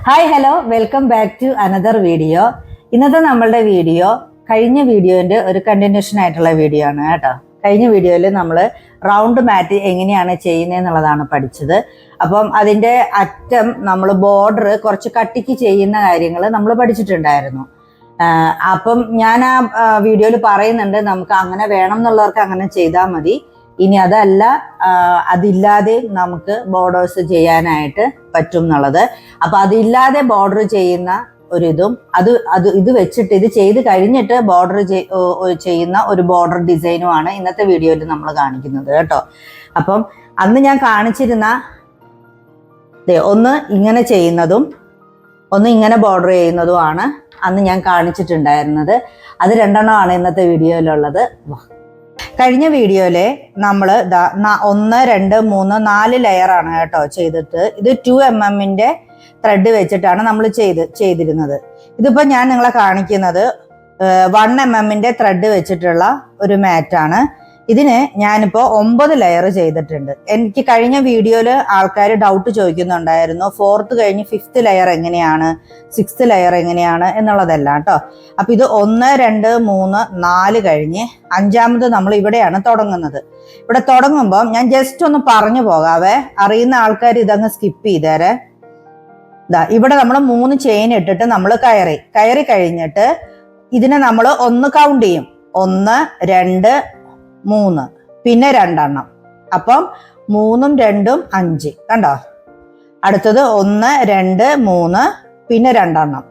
Hi hello welcome back to another video. ഇന്നത്തെ നമ്മളുടെ video കഴിഞ്ഞ വീഡിയോന്റെ ഒരു കണ്ടിന്യൂഷൻ ആയിട്ടുള്ള വീഡിയോ ആണ് കേട്ടോ. കഴിഞ്ഞ വീഡിയോയിൽ നമ്മൾ റൗണ്ട് മാറ്റ് എങ്ങനെയാണ് ചെയ്യുന്നത് എന്നുള്ളതാണ് പഠിച്ചത്. അപ്പം അതിൻ്റെ അറ്റം നമ്മൾ ബോർഡർ കുറച്ച് കട്ടിക്ക് ചെയ്യുന്ന കാര്യങ്ങൾ നമ്മൾ പഠിച്ചിട്ടുണ്ടായിരുന്നു. അപ്പം ഞാൻ ആ വീഡിയോയിൽ പറയുന്നുണ്ട്, നമുക്ക് അങ്ങനെ വേണം എന്നുള്ളവർക്ക് അങ്ങനെ ചെയ്താൽ മതി. ഇനി അതല്ല, അതില്ലാതെ നമുക്ക് ബോർഡേഴ്സ് ചെയ്യാനായിട്ട് പറ്റും എന്നുള്ളത്. അപ്പൊ അതില്ലാതെ ബോർഡർ ചെയ്യുന്ന ഒരിതും ഇത് വെച്ചിട്ട് ഇത് ചെയ്ത് കഴിഞ്ഞിട്ട് ബോർഡർ ചെയ്യുന്ന ഒരു ബോർഡർ ഡിസൈനുമാണ് ഇന്നത്തെ വീഡിയോയിൽ നമ്മൾ കാണിക്കുന്നത് കേട്ടോ. അപ്പം അന്ന് ഞാൻ കാണിച്ചിരുന്ന ഒന്ന് ഇങ്ങനെ ചെയ്യുന്നതും ഒന്ന് ഇങ്ങനെ ബോർഡർ ചെയ്യുന്നതുമാണ് അന്ന് ഞാൻ കാണിച്ചിട്ടുണ്ടായിരുന്നത്. അത് രണ്ടെണ്ണമാണ് ഇന്നത്തെ വീഡിയോയിലുള്ളത്. കഴിഞ്ഞ വീഡിയോയില് നമ്മൾ 1, 2, 3, 4 ലെയറാണ് കേട്ടോ ചെയ്തിട്ട്. ഇത് 2 mm ത്രെഡ് വെച്ചിട്ടാണ് നമ്മൾ ചെയ്തിരുന്നത്. ഇതിപ്പോ ഞാൻ നിങ്ങളെ കാണിക്കുന്നത് 1 mm ത്രെഡ് വെച്ചിട്ടുള്ള ഒരു മാറ്റാണ്. ഇതിന് ഞാനിപ്പോ 9 ലെയർ ചെയ്തിട്ടുണ്ട്. എനിക്ക് കഴിഞ്ഞ വീഡിയോയിൽ ആൾക്കാർ ഡൗട്ട് ചോദിക്കുന്നുണ്ടായിരുന്നു, 4th കഴിഞ്ഞ് 5th ലെയർ എങ്ങനെയാണ്, 6th ലെയർ എങ്ങനെയാണ് എന്നുള്ളതെല്ലാം കേട്ടോ. അപ്പൊ ഇത് 1, 2, 3, 4 കഴിഞ്ഞ് 5ാമത് നമ്മൾ ഇവിടെയാണ് തുടങ്ങുന്നത്. ഇവിടെ തുടങ്ങുമ്പോൾ ഞാൻ ജസ്റ്റ് ഒന്ന് പറഞ്ഞു പോകാവേ, അറിയുന്ന ആൾക്കാർ ഇതങ്ങ് സ്കിപ്പ് ചെയ്തേരെ. ഇവിടെ നമ്മൾ 3 ചെയിൻ ഇട്ടിട്ട് നമ്മൾ കയറി കഴിഞ്ഞിട്ട് ഇതിനെ നമ്മൾ ഒന്ന് കൗണ്ട് ചെയ്യും. 1, 2, 3, പിന്നെ 2 എണ്ണം. അപ്പം 3ഉം 2ഉം 5 കണ്ടോ. അടുത്തത് 1, 2, 3, പിന്നെ 2 എണ്ണം.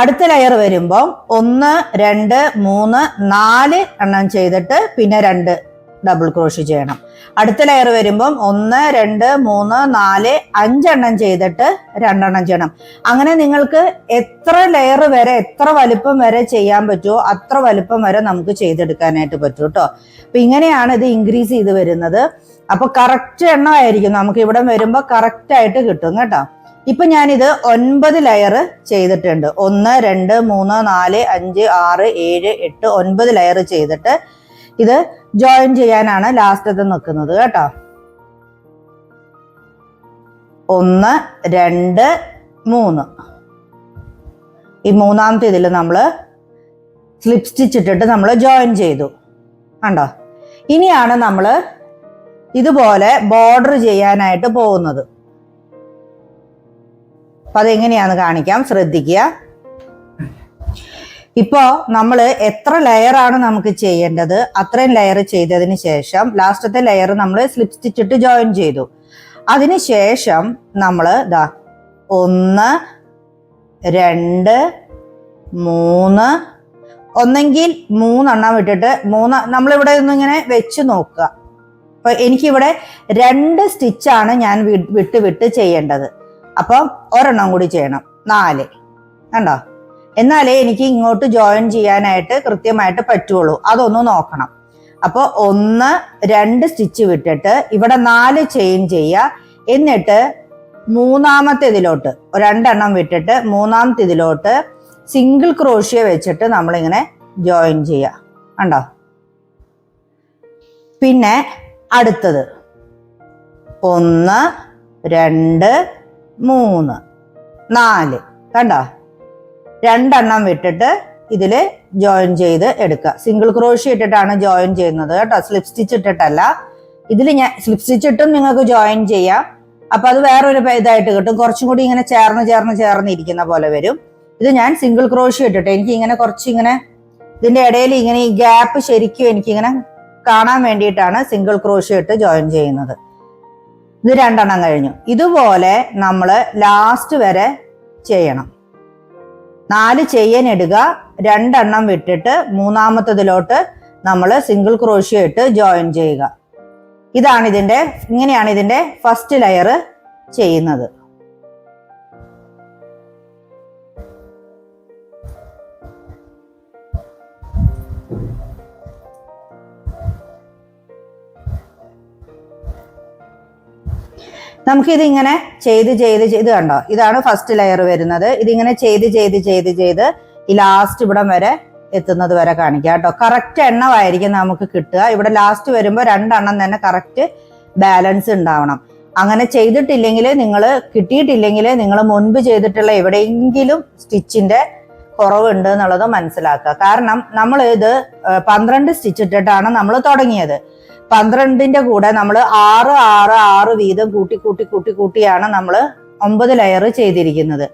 അടുത്ത ലെയർ വരുമ്പോൾ 1, 2, 3, 4 എണ്ണം ചെയ്തിട്ട് പിന്നെ 2 ഡബിൾ ക്രോഷ് ചെയ്യണം. അടുത്ത ലെയർ വരുമ്പം 1, 2, 3, 4, 5 എണ്ണം ചെയ്തിട്ട് 2 എണ്ണം ചെയ്യണം. അങ്ങനെ നിങ്ങൾക്ക് എത്ര ലെയർ വരെ, എത്ര വലിപ്പം വരെ ചെയ്യാൻ പറ്റുമോ അത്ര വലിപ്പം വരെ നമുക്ക് ചെയ്തെടുക്കാനായിട്ട് പറ്റും കേട്ടോ. അപ്പൊ ഇങ്ങനെയാണ് ഇത് ഇൻക്രീസ് ചെയ്ത് വരുന്നത്. അപ്പൊ കറക്റ്റ് എണ്ണമായിരിക്കും നമുക്ക് ഇവിടെ വരുമ്പോൾ കറക്റ്റ് ആയിട്ട് കിട്ടും കേട്ടോ. ഇപ്പൊ ഞാനിത് 9 ലെയർ ചെയ്തിട്ടുണ്ട്. 1, 2, 3, 4, 5, 6, 7, 8, 9 ലെയർ ചെയ്തിട്ട് ഇത് ജോയിൻ ചെയ്യാനാണ് ലാസ്റ്റത്തെ നിൽക്കുന്നത് കേട്ടോ. 1, 2, 3 ഈ 3ാമത്തെ ഇതിൽ നമ്മൾ സ്ലിപ്പ് സ്റ്റിച്ച് ഇട്ടിട്ട് നമ്മൾ ജോയിൻ ചെയ്തു കണ്ടോ. ഇനിയാണ് നമ്മൾ ഇതുപോലെ ബോർഡർ ചെയ്യാനായിട്ട് പോകുന്നത്. അപ്പൊ അതെങ്ങനെയാന്ന് കാണിക്കാം, ശ്രദ്ധിക്കുക. ഇപ്പോ നമ്മൾ എത്ര ലെയർ ആണ് നമുക്ക് ചെയ്യേണ്ടത് അത്രയും ലെയർ ചെയ്തതിന് ശേഷം ലാസ്റ്റത്തെ ലെയർ നമ്മൾ സ്ലിപ്പ് സ്റ്റിച്ച് ഇട്ട് ജോയിൻ ചെയ്തു. അതിനുശേഷം നമ്മൾ 1, 2, 3 ഒന്നെങ്കിൽ 3 എണ്ണം വിട്ടിട്ട് 3 നമ്മളിവിടെ ഒന്നിങ്ങനെ വെച്ച് നോക്കുക. അപ്പൊ എനിക്കിവിടെ 2 സ്റ്റിച്ചാണ് ഞാൻ വിട്ട് ചെയ്യേണ്ടത്. അപ്പം ഒരെണ്ണം കൂടി ചെയ്യണം, 4 കണ്ടോ. എന്നാലേ എനിക്ക് ഇങ്ങോട്ട് ജോയിൻ ചെയ്യാനായിട്ട് കൃത്യമായിട്ട് പറ്റുള്ളൂ. അതൊന്ന് നോക്കണം. അപ്പൊ 1, 2 സ്റ്റിച്ച് വിട്ടിട്ട് ഇവിടെ 4 ചെയിൻ ചെയ്യുക. എന്നിട്ട് 3ാമത്തെ ഇതിലോട്ട് 2 എണ്ണം വിട്ടിട്ട് 3ാമത്തെ ഇതിലോട്ട് സിംഗിൾ ക്രോഷ്യ വെച്ചിട്ട് നമ്മളിങ്ങനെ ജോയിൻ ചെയ്യുക കണ്ടോ. പിന്നെ അടുത്തത് 1, 2, 3, 4 കണ്ടോ. 2 എണ്ണം വിട്ടിട്ട് ഇതില് ജോയിൻ ചെയ്ത് എടുക്കുക. സിംഗിൾ ക്രോഷ്യ ഇട്ടിട്ടാണ് ജോയിൻ ചെയ്യുന്നത് കേട്ടോ, സ്ലിപ്പ് സ്റ്റിച്ച് ഇട്ടിട്ടല്ല. ഇതിൽ ഞാൻ സ്ലിപ്പ് സ്റ്റിച്ച് ഇട്ടും നിങ്ങൾക്ക് ജോയിൻ ചെയ്യാം. അപ്പൊ അത് വേറൊരു ഇതായിട്ട് കിട്ടും, കുറച്ചും കൂടി ഇങ്ങനെ ചേർന്ന് ഇരിക്കുന്ന പോലെ വരും. ഇത് ഞാൻ സിംഗിൾ ക്രോഷ്യ ഇട്ടിട്ട് എനിക്ക് ഇങ്ങനെ കുറച്ചിങ്ങനെ ഇതിന്റെ ഇടയിൽ ഇങ്ങനെ ഈ ഗ്യാപ്പ് ശരിക്കും എനിക്കിങ്ങനെ കാണാൻ വേണ്ടിയിട്ടാണ് സിംഗിൾ ക്രോഷ്യ ഇട്ട് ജോയിൻ ചെയ്യുന്നത്. ഇത് 2 എണ്ണം കഴിഞ്ഞു. ഇതുപോലെ നമ്മൾ ലാസ്റ്റ് വരെ ചെയ്യണം. 4 ചെയിൻ ഇടുക, 2 എണ്ണം വിട്ടിട്ട് 3ാമത്തതിലോട്ട് നമ്മൾ സിംഗിൾ ക്രോഷ്യ ഇട്ട് ജോയിൻ ചെയ്യുക. ഇങ്ങനെയാണ് ഇതിന്റെ ഫസ്റ്റ് ലെയർ ചെയ്യുന്നത്. നമുക്കിതിങ്ങനെ ചെയ്ത് കണ്ടോ, ഇതാണ് ഫസ്റ്റ് ലെയർ വരുന്നത്. ഇതിങ്ങനെ ചെയ്ത് ഈ ലാസ്റ്റ് ഇവിടം വരെ എത്തുന്നത് വരെ കാണിക്കുക കേട്ടോ. കറക്റ്റ് എണ്ണമായിരിക്കും നമുക്ക് കിട്ടുക. ഇവിടെ ലാസ്റ്റ് വരുമ്പോൾ 2 എണ്ണം തന്നെ കറക്റ്റ് ബാലൻസ് ഉണ്ടാവണം. അങ്ങനെ ചെയ്തിട്ടില്ലെങ്കിൽ, നിങ്ങൾ കിട്ടിയിട്ടില്ലെങ്കിൽ നിങ്ങൾ മുൻപ് ചെയ്തിട്ടുള്ള എവിടെയെങ്കിലും സ്റ്റിച്ചിന്റെ കുറവുണ്ട് എന്നുള്ളത് മനസ്സിലാക്കുക. കാരണം നമ്മൾ ഇത് 12 സ്റ്റിച്ച് ഇട്ടിട്ടാണ് നമ്മൾ തുടങ്ങിയത്. 12ന്റെ കൂടെ നമ്മൾ 6 6 6 വീതം കൂട്ടിയാണ് നമ്മൾ 9 ലെയർ ചെയ്തിരിക്കുന്നത്.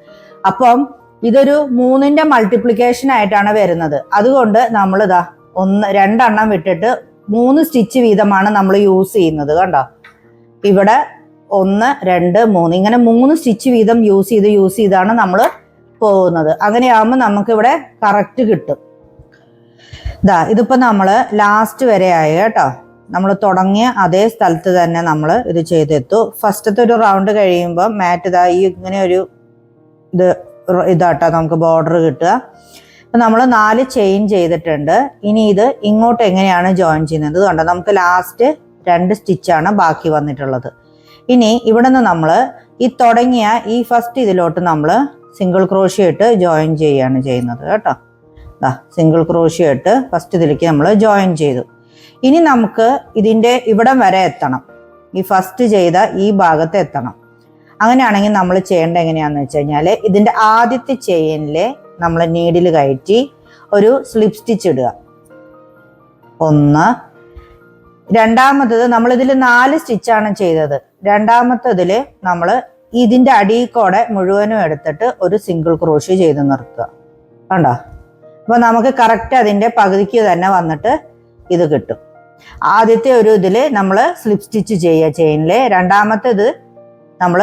അപ്പം ഇതൊരു 3ന്റെ മൾട്ടിപ്ലിക്കേഷൻ ആയിട്ടാണ് വരുന്നത്. അതുകൊണ്ട് നമ്മൾ ഇതാ 2 എണ്ണം വിട്ടിട്ട് 3 സ്റ്റിച്ച് വീതമാണ് നമ്മൾ യൂസ് ചെയ്യുന്നത്. കണ്ടോ, ഇവിടെ 1 2 3 ഇങ്ങനെ 3 സ്റ്റിച്ച് വീതം യൂസ് ചെയ്താണ് നമ്മൾ പോകുന്നത്. അങ്ങനെയാകുമ്പോൾ നമുക്ക് ഇവിടെ കറക്റ്റ് കിട്ടും. ഇതിപ്പോ നമ്മള് ലാസ്റ്റ് വരെ ആയി കേട്ടോ. നമ്മൾ തുടങ്ങിയ അതേ സ്ഥലത്ത് തന്നെ നമ്മൾ ഇത് ചെയ്തെത്തു. ഫസ്റ്റത്തെ ഒരു റൗണ്ട് കഴിയുമ്പോൾ മാറ്റ് ഇങ്ങനെ ഒരു ഇതാട്ടോ നമുക്ക് ബോർഡർ കിട്ടുക. അപ്പൊ നമ്മൾ 4 ചെയിൻ ചെയ്തിട്ടുണ്ട്. ഇനി ഇത് ഇങ്ങോട്ട് എങ്ങനെയാണ് ജോയിൻ ചെയ്യുന്നത് കണ്ടോ, നമുക്ക് ലാസ്റ്റ് 2 സ്റ്റിച്ചാണ് ബാക്കി വന്നിട്ടുള്ളത്. ഇനി ഇവിടെ നിന്ന് നമ്മൾ ഈ തുടങ്ങിയ ഈ ഫസ്റ്റ് ഇതിലോട്ട് നമ്മൾ സിംഗിൾ ക്രോഷ്യ ഇട്ട് ജോയിൻ ചെയ്യാണ് ചെയ്യുന്നത് കേട്ടോ. സിംഗിൾ ക്രോഷ്യ ഇട്ട് ഫസ്റ്റ് ഇതിലേക്ക് നമ്മൾ ജോയിൻ ചെയ്തു. ഇനി നമുക്ക് ഇതിൻ്റെ ഇവിടം വരെ എത്തണം, ഈ ഫസ്റ്റ് ചെയ്ത ഈ ഭാഗത്ത് എത്തണം. അങ്ങനെയാണെങ്കിൽ നമ്മൾ ചെയ്യേണ്ട എങ്ങനെയാണെന്ന് വെച്ച് കഴിഞ്ഞാൽ, ഇതിൻ്റെ ആദ്യത്തെ ചെയിനിൽ നമ്മൾ നീഡിൽ കയറ്റി ഒരു സ്ലിപ്പ് സ്റ്റിച്ച് ഇടുക. 1. രണ്ടാമത്തത് നമ്മളിതിൽ 4 സ്റ്റിച്ചാണ് ചെയ്തത്. രണ്ടാമത്തതിൽ നമ്മൾ ഇതിൻ്റെ അടിയിൽക്കൂടെ മുഴുവനും എടുത്തിട്ട് ഒരു സിംഗിൾ ക്രോഷ്യ ചെയ്ത് നിർത്തുക. കണ്ടോ, അപ്പോൾ നമുക്ക് കറക്റ്റ് അതിൻ്റെ പകുതിക്ക് തന്നെ വന്നിട്ട് ഇത് കിട്ടും. ആദ്യത്തെ ഒരു ഇതിൽ നമ്മൾ സ്ലിപ്പ് സ്റ്റിച്ച് ചെയ്യുക ചെയിനിൽ. രണ്ടാമത്തേത് നമ്മൾ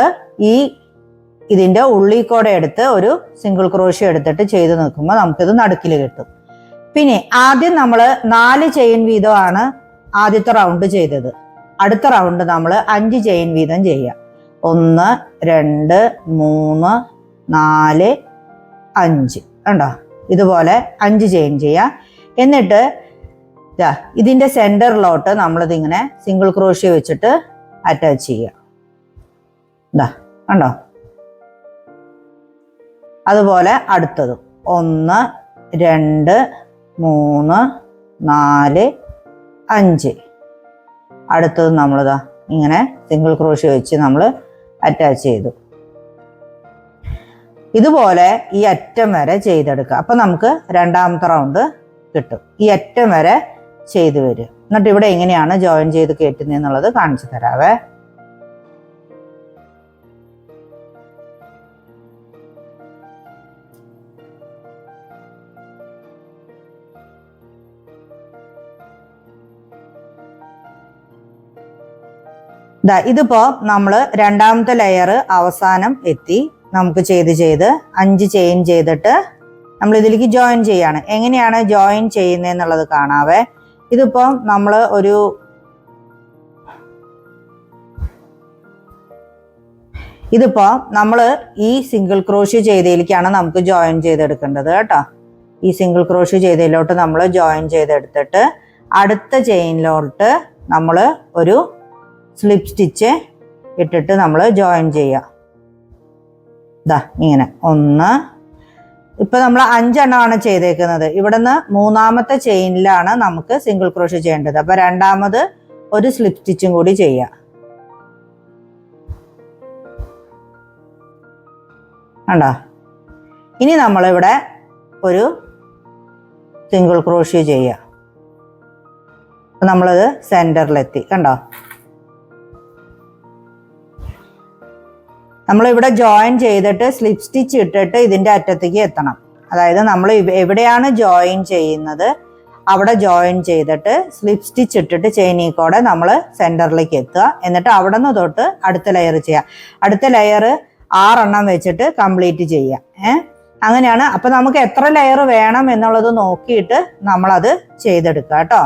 ഇതിൻ്റെ ഉള്ളിൽക്കൂടെ എടുത്ത് ഒരു സിംഗിൾ ക്രോഷ്യ എടുത്തിട്ട് ചെയ്ത് നിൽക്കുമ്പോൾ നമുക്കിത് നടുക്കിൽ കിട്ടും. പിന്നെ ആദ്യം നമ്മൾ 4 ചെയിൻ വീതമാണ് ആദ്യത്തെ റൗണ്ട് ചെയ്തത്. അടുത്ത റൗണ്ട് നമ്മൾ 5 ചെയിൻ വീതം ചെയ്യുക. 1 2 3 4 5 കണ്ടോ, ഇതുപോലെ 5 ചെയിൻ ചെയ്യുക. എന്നിട്ട് ഇതിൻ്റെ സെൻറ്ററിലോട്ട് നമ്മളിതിങ്ങനെ സിംഗിൾ ക്രോഷ്യ വെച്ചിട്ട് അറ്റാച്ച് ചെയ്യുക. കണ്ടോ, അതുപോലെ അടുത്തതും 1 2 3 4 5 അടുത്തത് നമ്മളിതാ ഇങ്ങനെ സിംഗിൾ ക്രോഷ്യ വെച്ച് നമ്മൾ അറ്റാച്ച് ചെയ്തു. ഇതുപോലെ ഈ അറ്റം വരെ ചെയ്തെടുക്കുക. അപ്പം നമുക്ക് രണ്ടാമത്തെ റൗണ്ട് കിട്ടും. ഈ അറ്റം വരെ ചെയ്ത് വരും. എന്നിട്ട് ഇവിടെ എങ്ങനെയാണ് ജോയിൻ ചെയ്ത് കയറ്റുന്നതെന്നുള്ളത് കാണിച്ചു തരാവേ. ഇതിപ്പോ നമ്മൾ രണ്ടാമത്തെ ലെയർ അവസാനം എത്തി. നമുക്ക് ചെയ്ത് 5 ചെയിൻ ചെയ്തിട്ട് നമ്മൾ ഇതിലേക്ക് ജോയിൻ ചെയ്യാണ്. എങ്ങനെയാണ് ജോയിൻ ചെയ്യുന്നതെന്നുള്ളത് കാണാവേ. ഇതിപ്പോ നമ്മൾ ഈ സിംഗിൾ ക്രോഷ്യ ചെയ്തതിലേക്കാണ് നമുക്ക് ജോയിൻ ചെയ്തെടുക്കേണ്ടത് കേട്ടോ. ഈ സിംഗിൾ ക്രോഷ്യ ചെയ്തതിലോട്ട് നമ്മൾ ജോയിൻ ചെയ്തെടുത്തിട്ട് അടുത്ത ചെയിനിലോട്ട് നമ്മൾ ഒരു സ്ലിപ്പ് സ്റ്റിച്ച് ഇട്ടിട്ട് നമ്മൾ ജോയിൻ ചെയ്യുക. ഇങ്ങനെ 1. ഇപ്പൊ നമ്മൾ 5 എണ്ണമാണ് ചെയ്തേക്കുന്നത്. ഇവിടുന്ന് 3ാമത്തെ ചെയിനിലാണ് നമുക്ക് സിംഗിൾ ക്രോഷ്യ ചെയ്യേണ്ടത്. അപ്പൊ രണ്ടാമത് ഒരു സ്ലിപ്പ് സ്റ്റിച്ചും കൂടി ചെയ്യുക. കണ്ടോ, ഇനി നമ്മളിവിടെ ഒരു സിംഗിൾ ക്രോഷ്യ ചെയ്യുക. നമ്മളത് സെന്ററിലെത്തി. കണ്ടോ, നമ്മളിവിടെ ജോയിൻ ചെയ്തിട്ട് സ്ലിപ്പ് സ്റ്റിച്ച് ഇട്ടിട്ട് ഇതിൻ്റെ അറ്റത്തേക്ക് എത്തണം. അതായത് നമ്മൾ എവിടെയാണ് ജോയിൻ ചെയ്യുന്നത് അവിടെ ജോയിൻ ചെയ്തിട്ട് സ്ലിപ്പ് സ്റ്റിച്ച് ഇട്ടിട്ട് ചെയിനിൽ കൂടെ നമ്മൾ സെൻറ്ററിലേക്ക് എത്തുക. എന്നിട്ട് അവിടെ നിന്ന് തൊട്ട് അടുത്ത ലെയർ ചെയ്യുക. അടുത്ത ലെയർ 6 എണ്ണം വെച്ചിട്ട് കംപ്ലീറ്റ് ചെയ്യുക. അങ്ങനെയാണ്. അപ്പം നമുക്ക് എത്ര ലെയർ വേണം എന്നുള്ളത് നോക്കിയിട്ട് നമ്മളത് ചെയ്തെടുക്കുക കേട്ടോ.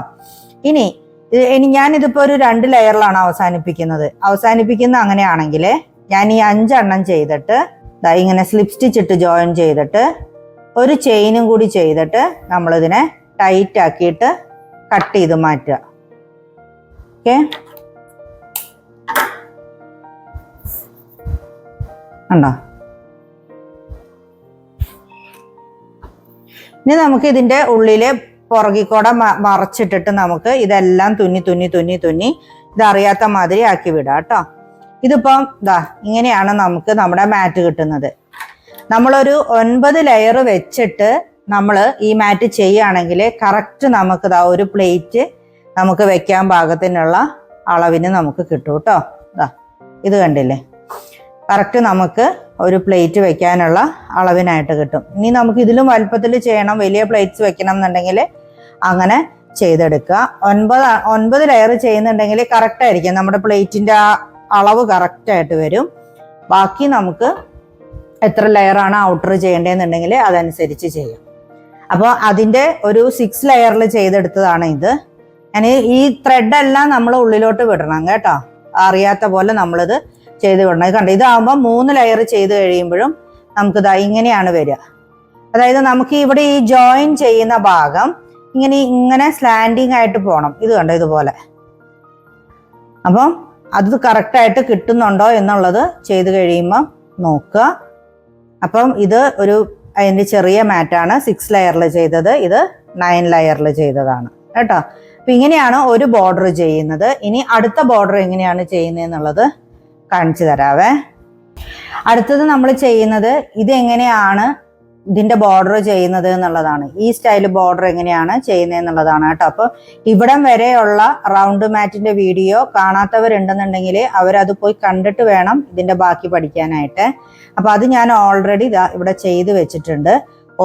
ഇനി ഞാനിതിപ്പോൾ ഒരു 2 ലെയറിലാണ് അവസാനിപ്പിക്കുന്ന അങ്ങനെയാണെങ്കിൽ ഞാൻ ഈ 5 എണ്ണം ചെയ്തിട്ട് ഇങ്ങനെ സ്ലിപ്പ് സ്റ്റിച്ച് ഇട്ട് ജോയിൻ ചെയ്തിട്ട് ഒരു ചെയിനും കൂടി ചെയ്തിട്ട് നമ്മളിതിനെ ടൈറ്റ് ആക്കിയിട്ട് കട്ട് ചെയ്ത് മാറ്റുക. ഓക്കെ, ഉണ്ടോ? ഇനി നമുക്ക് ഇതിൻ്റെ ഉള്ളിലെ പുറകിക്കൂടെ മറച്ചിട്ടിട്ട് നമുക്ക് ഇതെല്ലാം തുന്നി ഇതറിയാത്ത മാതിരി ആക്കി വിടാം കേട്ടോ. ഇതിപ്പം ഇങ്ങനെയാണ് നമുക്ക് നമ്മുടെ മാറ്റ് കിട്ടുന്നത്. നമ്മളൊരു 9 ലെയർ വെച്ചിട്ട് നമ്മൾ ഈ മാറ്റ് ചെയ്യുകയാണെങ്കിൽ കറക്റ്റ് നമുക്ക് ഒരു പ്ലേറ്റ് നമുക്ക് വെക്കാൻ പാകത്തിനുള്ള അളവിന് നമുക്ക് കിട്ടും കേട്ടോ. ഇത് കണ്ടില്ലേ, കറക്റ്റ് നമുക്ക് ഒരു പ്ലേറ്റ് വെക്കാനുള്ള അളവിനായിട്ട് കിട്ടും. ഇനി നമുക്ക് ഇതിലും വലുപ്പത്തിൽ ചെയ്യണം, വലിയ പ്ലേറ്റ്സ് വെക്കണം എന്നുണ്ടെങ്കിൽ അങ്ങനെ ചെയ്തെടുക്കുക. 9 ലെയർ ചെയ്യുന്നുണ്ടെങ്കിൽ കറക്റ്റ് ആയിരിക്കും, നമ്മുടെ പ്ലേറ്റിന്റെ ആ അളവ് കറക്റ്റായിട്ട് വരും. ബാക്കി നമുക്ക് എത്ര ലെയറാണ് ഔട്ടർ ചെയ്യേണ്ടതെന്നുണ്ടെങ്കിൽ അതനുസരിച്ച് ചെയ്യാം. അപ്പോൾ അതിൻ്റെ ഒരു 6 ലെയറിൽ ചെയ്തെടുത്തതാണ് ഇത്. ഞാൻ ഈ ത്രെഡെല്ലാം നമ്മൾ ഉള്ളിലോട്ട് വിടണം കേട്ടോ, അറിയാത്ത പോലെ നമ്മളിത് ചെയ്ത് വിടണം. ഇത് കണ്ടോ, ഇതാകുമ്പോൾ 3 ലെയർ ചെയ്ത് കഴിയുമ്പോഴും നമുക്ക് ഇങ്ങനെയാണ് വരിക. അതായത് നമുക്ക് ഇവിടെ ഈ ജോയിൻ ചെയ്യുന്ന ഭാഗം ഇങ്ങനെ സ്ലാൻഡിങ് ആയിട്ട് പോകണം. ഇത് കണ്ടോ, ഇതുപോലെ. അപ്പം അത് കറക്റ്റായിട്ട് കിട്ടുന്നുണ്ടോ എന്നുള്ളത് ചെയ്ത് കഴിയുമ്പം നോക്കുക. അപ്പം ഇത് അതിൻ്റെ ചെറിയ മാറ്റാണ്, 6 ലെയറിൽ ചെയ്തത്. ഇത് 9 ലെയറിൽ ചെയ്തതാണ് കേട്ടോ. അപ്പം ഇങ്ങനെയാണ് ഒരു ബോർഡർ ചെയ്യുന്നത്. ഇനി അടുത്ത ബോർഡർ എങ്ങനെയാണ് ചെയ്യുന്നത് എന്നുള്ളത് കാണിച്ചു തരാവേ. അടുത്തത് നമ്മൾ ചെയ്യുന്നത് ഇതെങ്ങനെയാണ് ഇതിന്റെ ബോർഡർ ചെയ്യുന്നത് എന്നുള്ളതാണ്. ഈ സ്റ്റൈൽ ബോർഡർ എങ്ങനെയാണ് ചെയ്യുന്നത് എന്നുള്ളതാണ് കേട്ടോ. അപ്പോൾ ഇവിടം വരെയുള്ള റൗണ്ട് മാറ്റിന്റെ വീഡിയോ കാണാത്തവരുണ്ടെന്നുണ്ടെങ്കിൽ അവരത് പോയി കണ്ടിട്ട് വേണം ഇതിന്റെ ബാക്കി പഠിക്കാനായിട്ട്. അപ്പൊ അത് ഞാൻ ഓൾറെഡി ഇവിടെ ചെയ്ത് വെച്ചിട്ടുണ്ട്.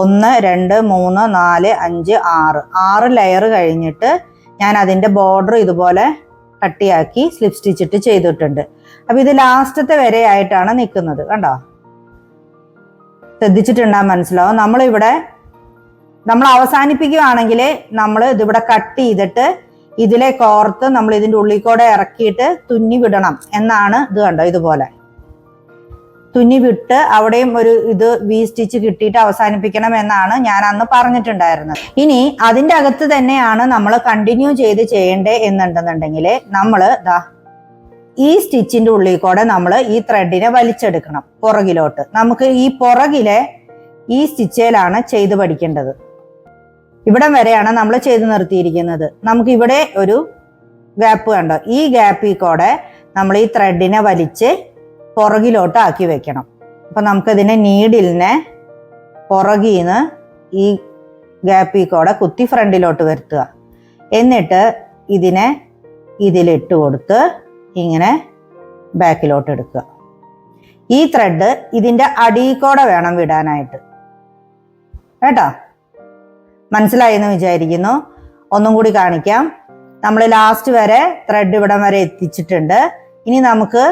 1 2 3 4 5 6 ലെയർ കഴിഞ്ഞിട്ട് ഞാൻ അതിന്റെ ബോർഡർ ഇതുപോലെ കട്ടിയാക്കി സ്ലിപ്പ് സ്റ്റിച്ചിട്ട് ചെയ്തിട്ടുണ്ട്. അപ്പൊ ഇത് ലാസ്റ്റത്തെ വരെ ആയിട്ടാണ് നിൽക്കുന്നത് കണ്ടോ. ശ്രദ്ധിച്ചിട്ടുണ്ടാകാൻ മനസ്സിലാവും. നമ്മൾ അവസാനിപ്പിക്കുകയാണെങ്കിൽ നമ്മൾ ഇതിവിടെ കട്ട് ചെയ്തിട്ട് ഇതിലെ കോർത്ത് നമ്മൾ ഇതിന്റെ ഉള്ളിൽ കൂടെ ഇറക്കിയിട്ട് തുന്നി വിടണം എന്നാണ്. ഇത് കണ്ടോ, ഇതുപോലെ തുന്നി വിട്ട് അവിടെയും ഒരു വി സ്റ്റിച്ച് കിട്ടിയിട്ട് അവസാനിപ്പിക്കണം എന്നാണ് ഞാൻ അന്ന് പറഞ്ഞിട്ടുണ്ടായിരുന്നത്. ഇനി അതിന്റെ അകത്ത് തന്നെയാണ് നമ്മൾ കണ്ടിന്യൂ ചെയ്യേണ്ടേ എന്നുണ്ടെന്നുണ്ടെങ്കിൽ നമ്മൾ ഈ സ്റ്റിച്ചിന്റെ ഉള്ളിൽ കൂടെ നമ്മൾ ഈ ത്രെഡിനെ വലിച്ചെടുക്കണം പുറകിലോട്ട്. നമുക്ക് ഈ പുറകിലെ ഈ സ്റ്റിച്ചിലാണ് ചെയ്ത് പഠിക്കേണ്ടത്. ഇവിടം വരെയാണ് നമ്മൾ ചെയ്ത് നിർത്തിയിരിക്കുന്നത്. നമുക്ക് ഇവിടെ ഒരു ഗ്യാപ്പ് കണ്ടോ, ഈ ഗ്യാപ്പിൽ കൂടെ നമ്മൾ ഈ ത്രെഡിനെ വലിച്ച് പുറകിലോട്ട് ആക്കി വെക്കണം. അപ്പൊ നമുക്കതിനെ നീഡിലിനെ പുറകിന്ന് ഈ ഗ്യാപ്പിൽ കൂടെ കുത്തി ഫ്രണ്ടിലോട്ട് വരുത്തുക. എന്നിട്ട് ഇതിനെ ഇതിലിട്ട് കൊടുത്ത് ഇങ്ങനെ ബാക്കിലോട്ട് എടുക്കുക. ഈ ത്രെഡ് ഇതിന്റെ അടിയിൽക്കൂടെ വേണം വിടാനായിട്ട് കേട്ടോ. മനസ്സിലായി എന്ന് വിചാരിക്കുന്നു. ഒന്നും കൂടി കാണിക്കാം. നമ്മൾ ലാസ്റ്റ് വരെ ത്രെഡ് ഇവിടം വരെ എത്തിച്ചിട്ടുണ്ട്. ഇനി നമുക്ക്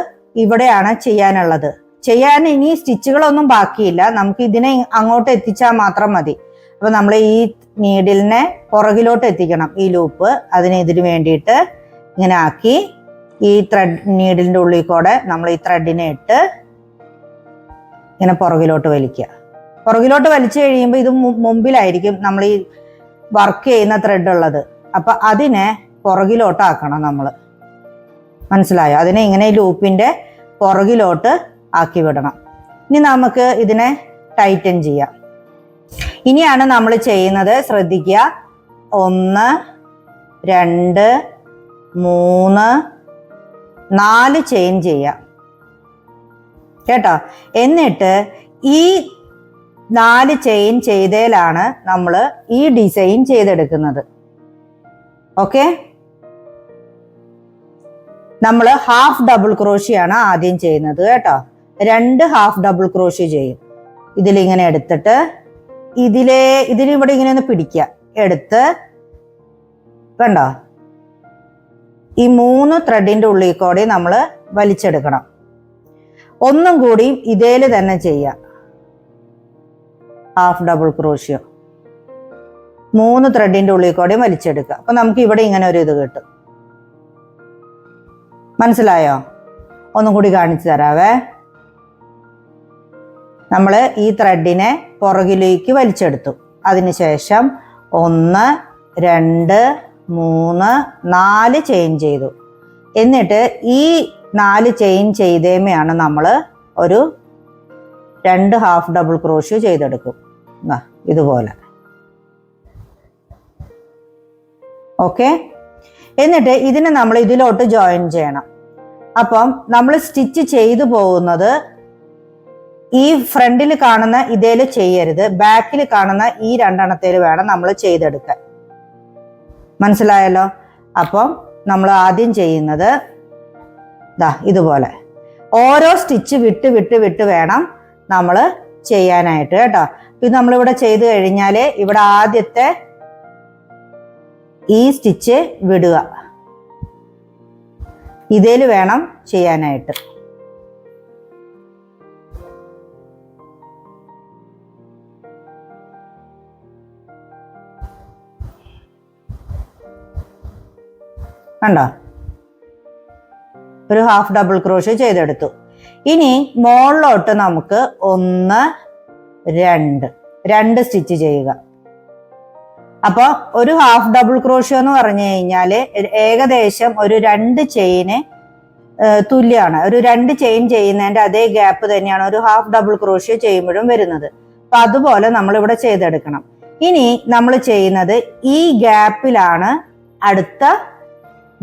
ഇവിടെയാണ് ചെയ്യാനുള്ളത്. ചെയ്യാൻ ഇനി സ്റ്റിച്ചുകളൊന്നും ബാക്കിയില്ല, നമുക്ക് ഇതിനെ അങ്ങോട്ട് എത്തിച്ചാൽ മാത്രം മതി. അപ്പൊ നമ്മൾ ഈ നീഡിലിനെ പുറകിലോട്ട് എത്തിക്കണം, ഈ ലൂപ്പ്. ഇതിന് വേണ്ടിയിട്ട് ഇങ്ങനെ ആക്കി ഈ ത്രെഡ് നീഡിലിന്റെ ഉള്ളിൽ കൂടെ നമ്മൾ ഈ ത്രെഡിനെ ഇട്ട് ഇങ്ങനെ പുറകിലോട്ട് വലിക്കുക. പുറകിലോട്ട് വലിച്ചു കഴിയുമ്പോൾ ഇത് മുമ്പിലായിരിക്കും നമ്മൾ ഈ വർക്ക് ചെയ്യുന്ന ത്രെഡ് ഉള്ളത്. അപ്പൊ അതിനെ പുറകിലോട്ടാക്കണം നമ്മൾ. മനസ്സിലായോ? അതിനെ ഇങ്ങനെ ഈ ലൂപ്പിന്റെ പുറകിലോട്ട് ആക്കി വിടണം. ഇനി നമുക്ക് ഇതിനെ ടൈറ്റൻ ചെയ്യാം. ഇനിയാണ് നമ്മൾ ചെയ്യുന്നത്, ശ്രദ്ധിക്കുക. 1 2 3 4 ചെയിൻ ചെയ്യാം കേട്ടോ. എന്നിട്ട് ഈ 4 ചെയിൻ ചെയ്തതിലാണ് നമ്മൾ ഈ ഡിസൈൻ ചെയ്തെടുക്കുന്നത്. ഓക്കെ, നമ്മൾ ഹാഫ് ഡബിൾ ക്രോഷിയാണ് ആദ്യം ചെയ്യുന്നത് കേട്ടോ. 2 ഹാഫ് ഡബിൾ ക്രോഷി ചെയ്യും. ഇതിലിങ്ങനെ എടുത്തിട്ട് ഇതിലിവിടെ ഇങ്ങനെ ഒന്ന് പിടിക്കുക. എടുത്ത് കണ്ടോ, ഈ 3 ത്രെഡിന്റെ ഉള്ളിൽ കൂടി നമ്മൾ വലിച്ചെടുക്കണം. ഒന്നും കൂടി ഇതേല് തന്നെ ചെയ്യാം. ഹാഫ് ഡബിൾ ക്രോഷ്യോ 3 ത്രെഡിന്റെ ഉള്ളിൽ കൂടി വലിച്ചെടുക്കുക. അപ്പൊ നമുക്ക് ഇവിടെ ഇങ്ങനെ ഒരു ഇത് കിട്ടും. മനസ്സിലായോ? ഒന്നും കൂടി കാണിച്ചു തരാവേ. നമ്മൾ ഈ ത്രെഡിനെ പുറകിലേക്ക് വലിച്ചെടുത്തു. അതിനുശേഷം 1 2 3 4 ചെയിൻ ചെയ്തു. എന്നിട്ട് ഈ 4 ചെയിൻ ചെയ്തേമയാണ് നമ്മൾ ഒരു 2 ഹാഫ് ഡബിൾ ക്രോഷ്യോ ചെയ്തെടുക്കും. ഇതുപോലെ. ഓക്കെ, എന്നിട്ട് ഇതിനെ നമ്മൾ ഇതിലോട്ട് ജോയിൻ ചെയ്യണം. അപ്പം നമ്മൾ സ്റ്റിച്ച് ചെയ്തു പോകുന്നത് ഈ ഫ്രണ്ടിൽ കാണുന്ന ഇതേൽ ചെയ്യരുത്, ബാക്കിൽ കാണുന്ന ഈ രണ്ടെണ്ണത്തേൽ വേണം നമ്മൾ ചെയ്തെടുക്കാൻ. മനസ്സിലായല്ലോ? അപ്പം നമ്മൾ ആദ്യം ചെയ്യുന്നത് ഇതുപോലെ ഓരോ സ്റ്റിച്ച് വിട്ട് വിട്ട് വിട്ട് വേണം നമ്മൾ ചെയ്യാനായിട്ട് കേട്ടോ. ഇത് നമ്മളിവിടെ ചെയ്ത് കഴിഞ്ഞാൽ ഇവിടെ ആദ്യത്തെ ഈ സ്റ്റിച്ച് വിടുക, ഇതേൽ വേണം ചെയ്യാനായിട്ട്. കണ്ടോ? ഒരു ഹാഫ് ഡബിൾ ക്രോഷ്യ ചെയ്തെടുത്തു. ഇനി മുകളിലോട്ട് നമുക്ക് 1 2 സ്റ്റിച്ച് ചെയ്യുക. അപ്പോൾ ഒരു ഹാഫ് ഡബിൾ ക്രോഷ്യ എന്ന് പറഞ്ഞു കഴിഞ്ഞാൽ ഏകദേശം ഒരു 2 ചെയിന് തുല്യമാണ്. ഒരു 2 ചെയിൻ ചെയ്യുന്നതിന്റെ അതേ ഗ്യാപ്പ് തന്നെയാണ് ഒരു ഹാഫ് ഡബിൾ ക്രോഷ്യ ചെയ്യുമ്പോഴും വരുന്നത്. അപ്പൊ അതുപോലെ നമ്മൾ ഇവിടെ ചെയ്തെടുക്കണം. ഇനി നമ്മൾ ചെയ്യുന്നത് ഈ ഗ്യാപ്പിലാണ് അടുത്ത